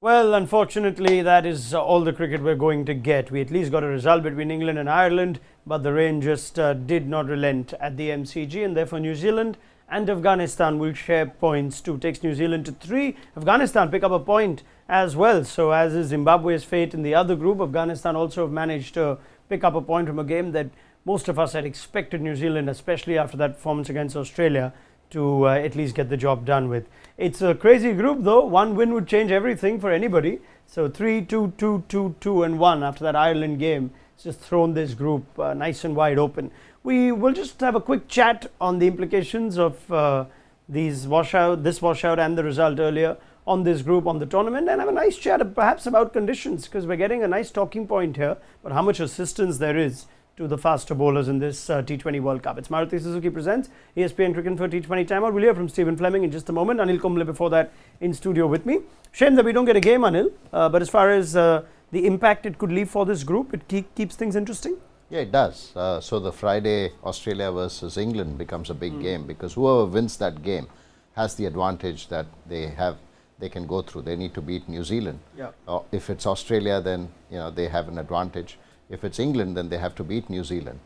Well, unfortunately, that is all the cricket we're going to get. We at least got a result between England and Ireland, but the rain just did not relent at the MCG, and therefore New Zealand and Afghanistan will share points. Two takes New Zealand to 3. Afghanistan pick up a point as well. So as is Zimbabwe's fate in the other group, Afghanistan also have managed to pick up a point from a game that most of us had expected New Zealand, especially after that performance against Australia, to at least get the job done with. It's a crazy group though. One win would change everything for anybody. So 3-2-2-2-2-1 after that Ireland game. It's just thrown this group nice and wide open. We will just have a quick chat on the implications of this washout and the result earlier on this group, on the tournament, and have a nice chat perhaps about conditions, because we're getting a nice talking point here, but how much assistance there is to the faster bowlers in this T20 World Cup. It's Maruti Suzuki presents ESPN Cricket for T20 Timeout. We'll hear from Fleming in just a moment. Anil Kumble before that in studio with me. Shame that we don't get a game, Anil, but as far as the impact it could leave for this group, it keeps things interesting. Yeah, it does. So the Friday Australia versus England becomes a big game, because whoever wins that game has the advantage that they can go through. They need to beat New Zealand. Yeah. If it's Australia, then they have an advantage. If it's England, then they have to beat New Zealand.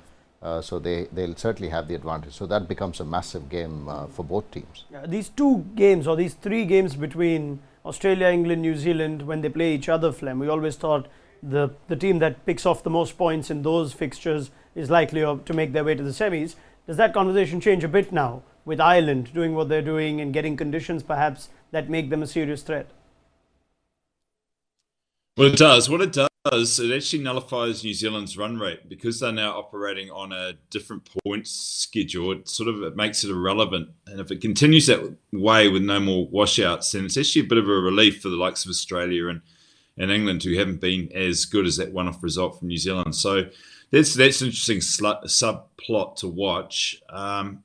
So they'll certainly have the advantage. So that becomes a massive game for both teams. Yeah, these two games, or these 3 games between Australia, England, New Zealand, when they play each other, Flem, we always thought the team that picks off the most points in those fixtures is likely to make their way to the semis. Does that conversation change a bit now, with Ireland doing what they're doing and getting conditions perhaps that make them a serious threat? Well, it does. What it does, it actually nullifies New Zealand's run rate, because they're now operating on a different points schedule. It makes it irrelevant. And if it continues that way with no more washouts, then it's actually a bit of a relief for the likes of Australia and England, who haven't been as good as that one-off result from New Zealand. So that's an interesting subplot to watch. The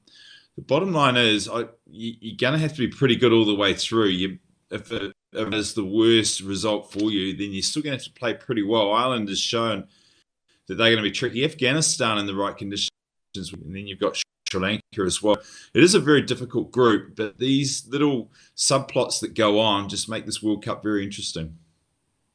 bottom line is you're going to have to be pretty good all the way through. If it is the worst result for you, then you're still going to have to play pretty well. Ireland has shown that they're going to be tricky. Afghanistan in the right conditions, and then you've got Sri Lanka as well. It is a very difficult group, but these little subplots that go on just make this World Cup very interesting.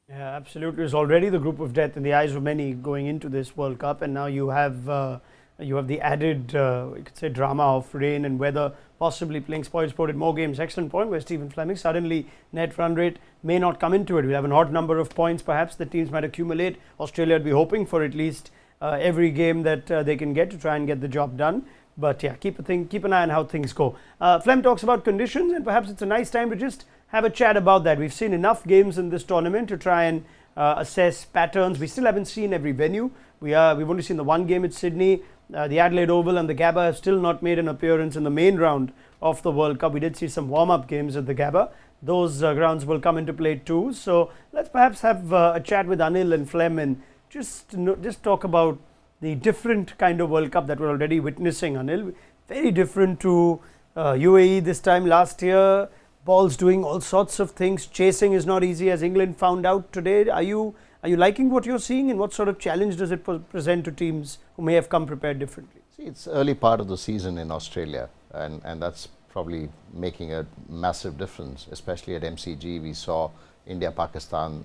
Yeah, absolutely. It's already the group of death in the eyes of many going into this World Cup, and now you have the added, you could say, drama of rain and weather possibly playing spoilsport in more games. Excellent point where Fleming, suddenly net run rate may not come into it. We have an odd number of points perhaps the teams might accumulate. Australia would be hoping for at least every game that they can get to try and get the job done. But yeah, keep an eye on how things go. Flem talks about conditions, and perhaps it's a nice time to just have a chat about that. We've seen enough games in this tournament to try and assess patterns. We still haven't seen every venue. We've only seen the one game at Sydney. The Adelaide Oval and the Gabba have still not made an appearance in the main round of the World Cup. We did see some warm-up games at the Gabba. Those grounds will come into play too. So let's perhaps have a chat with Anil and Flem and just talk about the different kind of World Cup that we're already witnessing, Anil. Very different to UAE this time last year. Balls doing all sorts of things. Chasing is not easy, as England found out today. Are you liking what you're seeing, and what sort of challenge does it present to teams who may have come prepared differently? See, it's early part of the season in Australia, and that's probably making a massive difference, especially at MCG. We saw India-Pakistan,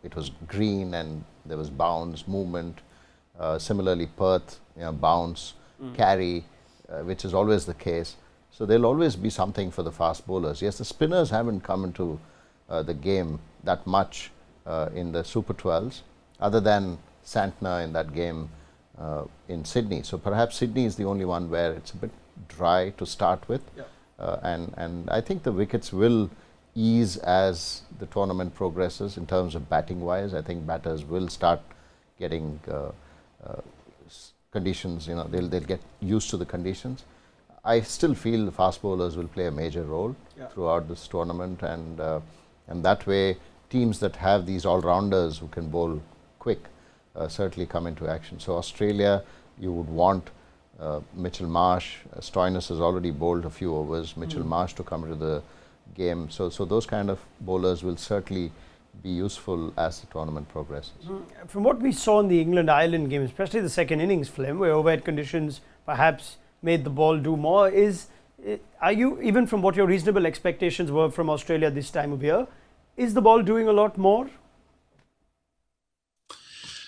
it was green and there was bounce, movement. Similarly, Perth, bounce, carry, which is always the case. So there'll always be something for the fast bowlers. Yes, the spinners haven't come into the game that much in the Super 12s, other than Santner in that game in Sydney. So perhaps Sydney is the only one where it's a bit dry to start with. Yeah. And I think the wickets will ease as the tournament progresses in terms of batting wise. I think batters will start getting conditions, they'll get used to the conditions. I still feel the fast bowlers will play a major role throughout this tournament, and that way teams that have these all-rounders who can bowl quick certainly come into action. So Australia, you would want Mitchell Marsh. Stoinis has already bowled a few overs. Mitchell Marsh to come into the game. So those kind of bowlers will certainly be useful as the tournament progresses. From what we saw in the England-Ireland game, especially the second innings, Flem, where overhead conditions perhaps made the ball do more, are you, even from what your reasonable expectations were from Australia this time of year, Is the ball doing a lot more?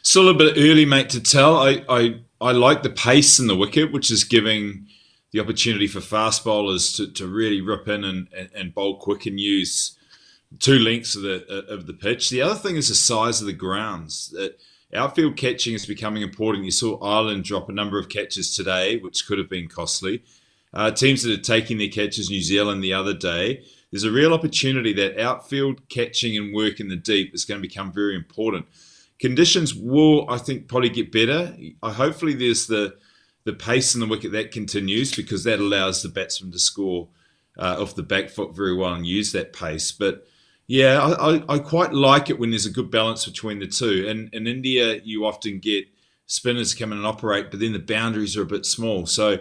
Still a bit early, mate, to tell. I like the pace in the wicket, which is giving the opportunity for fast bowlers to really rip in and bowl quick and use two lengths of the pitch. The other thing is the size of the grounds. Outfield catching is becoming important. You saw Ireland drop a number of catches today, which could have been costly. Teams that are taking their catches, New Zealand the other day, there's a real opportunity that outfield catching and work in the deep is going to become very important. Conditions will, I think, probably get better. Hopefully there's the pace in the wicket that continues, because that allows the batsman to score off the back foot very well and use that pace. But yeah, I quite like it when there's a good balance between the two. And in India, you often get spinners come in and operate, but then the boundaries are a bit small. So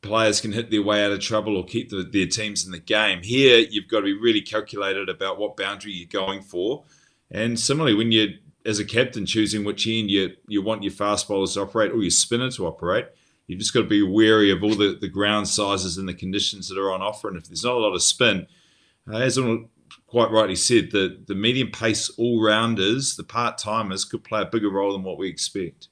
players can hit their way out of trouble or keep their teams in the game. Here, you've got to be really calculated about what boundary you're going for. And similarly, when you're, as a captain, choosing which end you want your fast bowlers to operate or your spinner to operate, you've just got to be wary of all the ground sizes and the conditions that are on offer. And if there's not a lot of spin, as Anil quite rightly said, the medium pace all-rounders, the part-timers, could play a bigger role than what we expect.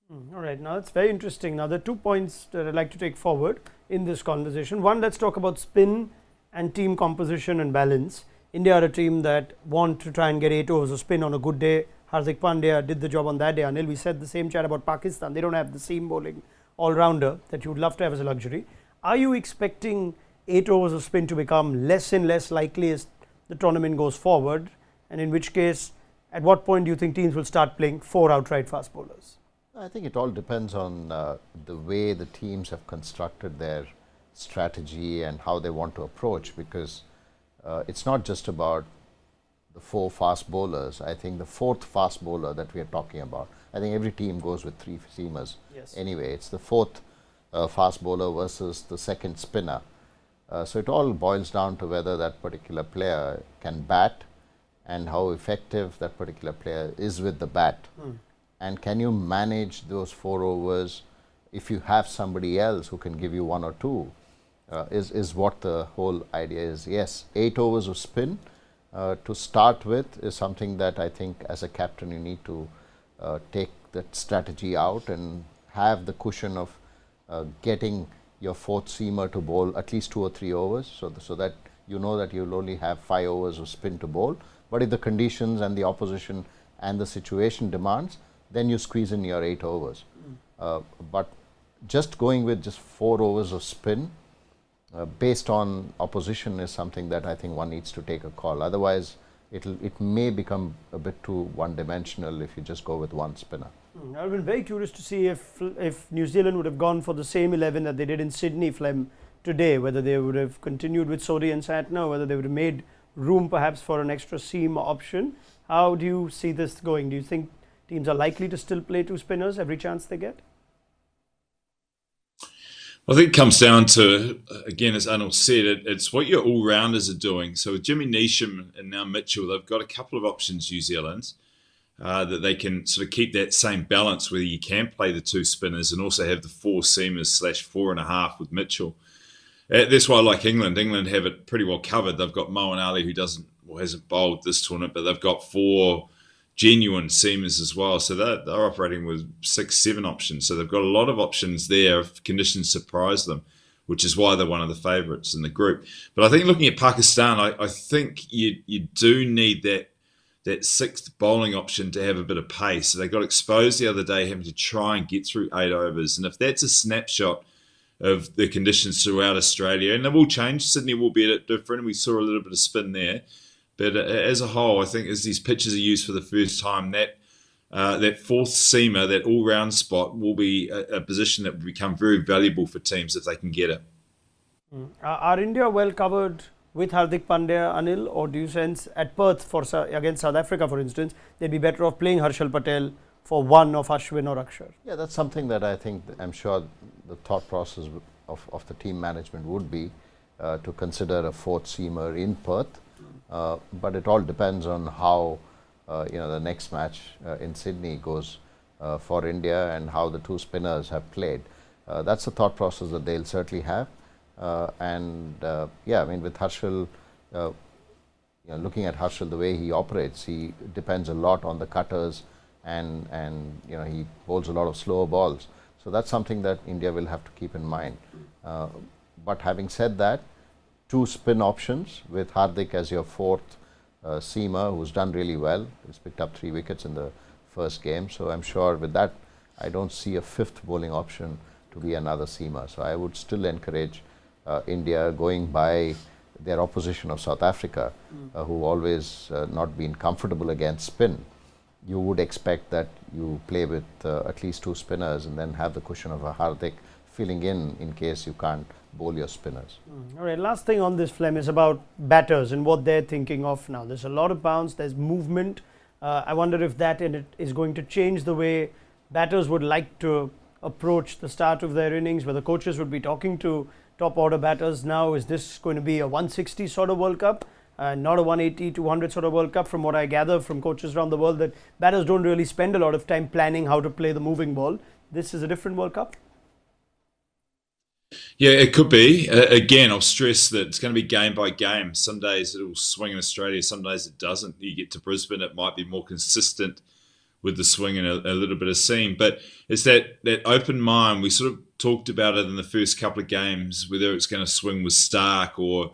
All right, now that's very interesting. Now, there are 2 points that I'd like to take forward in this conversation. One, let's talk about spin and team composition and balance. India are a team that want to try and get 8 overs of spin on a good day. Hardik Pandya did the job on that day. Anil, we said the same chat about Pakistan. They don't have the seam bowling all-rounder that you would love to have as a luxury. Are you expecting 8 overs of spin to become less and less likely as the tournament goes forward? And in which case, at what point do you think teams will start playing 4 outright fast bowlers? I think it all depends on the way the teams have constructed their strategy and how they want to approach, because it's not just about the 4 fast bowlers. I think the 4th fast bowler that we are talking about, I think every team goes with 3 seamers. Yes. Anyway, it's the 4th fast bowler versus the 2nd spinner. So it all boils down to whether that particular player can bat and how effective that particular player is with the bat. And can you manage those 4 overs if you have somebody else who can give you 1 or 2, is what the whole idea is. Yes, 8 overs of spin to start with is something that I think as a captain you need to take that strategy out and have the cushion of getting your 4th seamer to bowl at least 2 or 3 overs, so that you know that you'll only have 5 overs of spin to bowl. But if the conditions and the opposition and the situation demands, then you squeeze in your 8 overs. But just going with just 4 overs of spin based on opposition is something that I think one needs to take a call. Otherwise, it may become a bit too one-dimensional if you just go with 1 spinner. I've been very curious to see if New Zealand would have gone for the same 11 that they did in Sydney, Flem, today, whether they would have continued with Sodhi and Satna, or whether they would have made room perhaps for an extra seam option. How do you see this going? Do you think teams are likely to still play 2 spinners every chance they get? I think it comes down to, again, as Anil said, it's what your all-rounders are doing. So with Jimmy Neesham and now Mitchell, they've got a couple of options, New Zealand, that they can sort of keep that same balance where you can play the 2 spinners and also have the 4 seamers / 4.5 with Mitchell. That's why I like England. England have it pretty well covered. They've got Moeen Ali, who hasn't bowled this tournament, but they've got 4 genuine seamers as well. So they're operating with 6, 7 options. So they've got a lot of options there if conditions surprise them, which is why they're one of the favourites in the group. But I think looking at Pakistan, I think you do need that 6th bowling option to have a bit of pace. So they got exposed the other day having to try and get through 8 overs. And if that's a snapshot of the conditions throughout Australia, and it will change, Sydney will be a bit different. We saw a little bit of spin there. But as a whole, I think as these pitches are used for the first time, that 4th seamer, that all-round spot, will be a position that will become very valuable for teams if they can get it. Are India well covered with Hardik Pandya, Anil, or do you sense at Perth against South Africa, for instance, they'd be better off playing Harshal Patel for 1 of Ashwin or Akshar? Yeah, that's something that I'm sure the thought process of the team management would be to consider a 4th seamer in Perth. But it all depends on how the next match in Sydney goes for India and how the 2 spinners have played. That's the thought process that they'll certainly have. With Harshal, looking at Harshal, the way he operates, he depends a lot on the cutters, and he bowls a lot of slower balls. So that's something that India will have to keep in mind. But having said that, 2 spin options with Hardik as your 4th seamer, who's done really well. He's picked up 3 wickets in the first game. So I'm sure with that, I don't see a 5th bowling option to be another seamer. So I would still encourage India, going by their opposition of South Africa, who always not been comfortable against spin. You would expect that you play with at least 2 spinners and then have the cushion of a Hardik filling in case you can't bowl your spinners. All right, last thing on this, Flem, is about batters and what they're thinking of now. There's a lot of bounce, there's movement. I wonder if that in it is going to change the way batters would like to approach the start of their innings, where the coaches would be talking to top order batters now. Is this going to be a 160 sort of World Cup, not a 180, 200 sort of World Cup? From what I gather from coaches around the world, that batters don't really spend a lot of time planning how to play the moving ball. This is a different World Cup? Yeah, it could be. Again, I'll stress that it's going to be game by game. Some days it'll swing in Australia, some days it doesn't. You get to Brisbane, it might be more consistent with the swing and a little bit of seam. But it's that open mind. We sort of talked about it in the first couple of games, whether it's going to swing with Stark or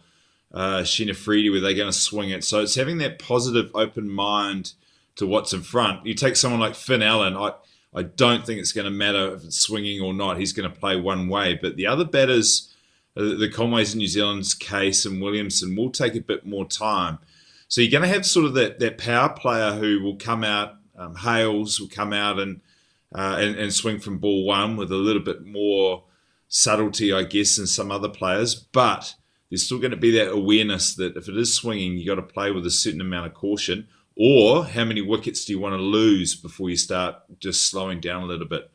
Sheena Freedy, where they're going to swing it. So it's having that positive open mind to what's in front. You take someone like Finn Allen, I don't think it's going to matter if it's swinging or not. He's going to play one way. But the other batters, the Conways in New Zealand's case and Williamson, will take a bit more time. So you're going to have sort of that power player who will come out, Hales will come out and swing from ball 1 with a little bit more subtlety, I guess, than some other players. But there's still going to be that awareness that if it is swinging, you've got to play with a certain amount of caution. Or how many wickets do you want to lose before you start just slowing down a little bit?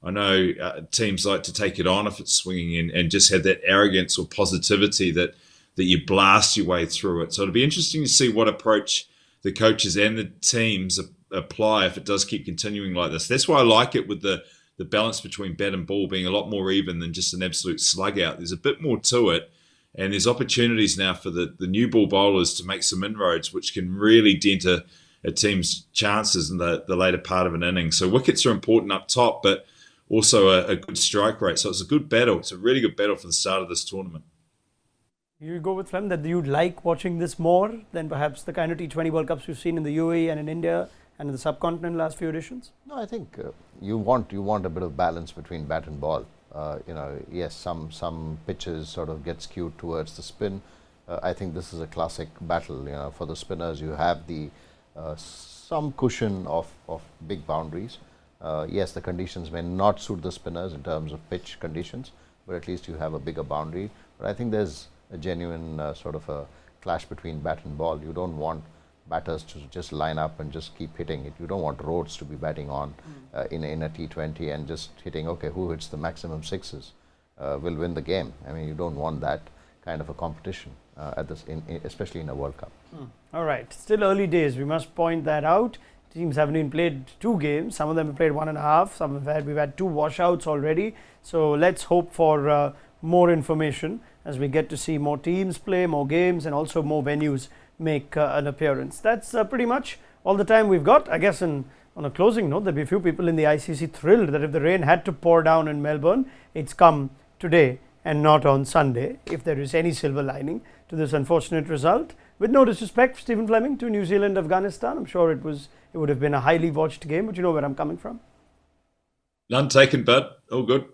I know teams like to take it on if it's swinging and just have that arrogance or positivity that you blast your way through it. So it'll be interesting to see what approach the coaches and the teams apply if it does keep continuing like this. That's why I like it with the balance between bat and ball being a lot more even than just an absolute slug out. There's a bit more to it. And there's opportunities now for the new ball bowlers to make some inroads, which can really dent a team's chances in the later part of an inning. So wickets are important up top, but also a good strike rate. So it's a good battle. It's a really good battle for the start of this tournament. You go with Flem that you'd like watching this more than perhaps the kind of T20 World Cups we've seen in the UAE and in India and in the subcontinent last few editions? No, I think you want a bit of balance between bat and ball. Yes, some pitches sort of get skewed towards the spin. I think this is a classic battle. For the spinners, you have the some cushion of big boundaries. Yes, the conditions may not suit the spinners in terms of pitch conditions, but at least you have a bigger boundary. But I think there's a genuine sort of a clash between bat and ball. You don't want batters to just line up and just keep hitting it. You don't want Rhodes to be batting on in a T20 and just hitting, okay, who hits the maximum sixes will win the game. I mean, you don't want that kind of a competition especially in a World Cup. All right, still early days. We must point that out. Teams haven't even played 2 games. Some of them have played 1.5. We've had 2 washouts already. So let's hope for more information as we get to see more teams play, more games, and also more venues make an appearance. That's pretty much all the time we've got. I guess on a closing note, there'll be a few people in the ICC thrilled that if the rain had to pour down in Melbourne, it's come today and not on Sunday, if there is any silver lining to this unfortunate result. With no disrespect, Stephen Fleming, to New Zealand, Afghanistan, I'm sure it would have been a highly watched game, but you know where I'm coming from. None taken, bud. All good.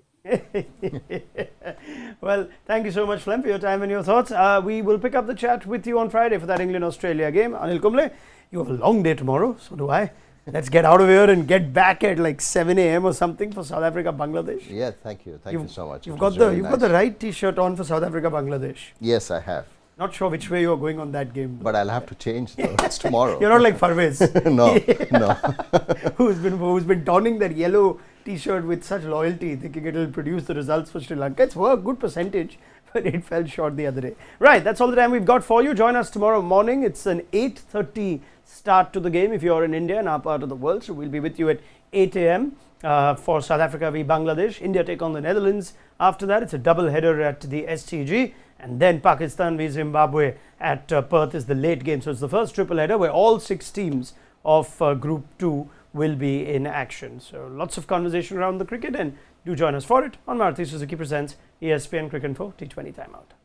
Well, thank you so much, Flem, for your time and your thoughts. We will pick up the chat with you on Friday for that England-Australia game. Anil Kumble, you have a long day tomorrow, so do I. Let's get out of here and get back at like 7 a.m. or something for South Africa, Bangladesh. Yeah, thank you. Thank you so much. You've got the right T-shirt on for South Africa, Bangladesh. Yes, I have. Not sure which way you're going on that game. But I'll have to change though. It's tomorrow. You're not like Parvez. No. who's been donning that yellow T-shirt with such loyalty, thinking it'll produce the results for Sri Lanka. It's a good percentage, but it fell short the other day. Right, that's all the time we've got for you. Join us tomorrow morning. It's an 8:30 start to the game if you're in India and our part of the world. So we'll be with you at 8 a.m. For South Africa v Bangladesh. India take on the Netherlands. After that, it's a double header at the SCG. and then Pakistan v Zimbabwe at Perth is the late game. So it's the first triple header where all 6 teams of Group 2 will be in action. So lots of conversation around the cricket, and do join us for it on Maruti Suzuki Presents ESPN Cricket Info T20 Timeout.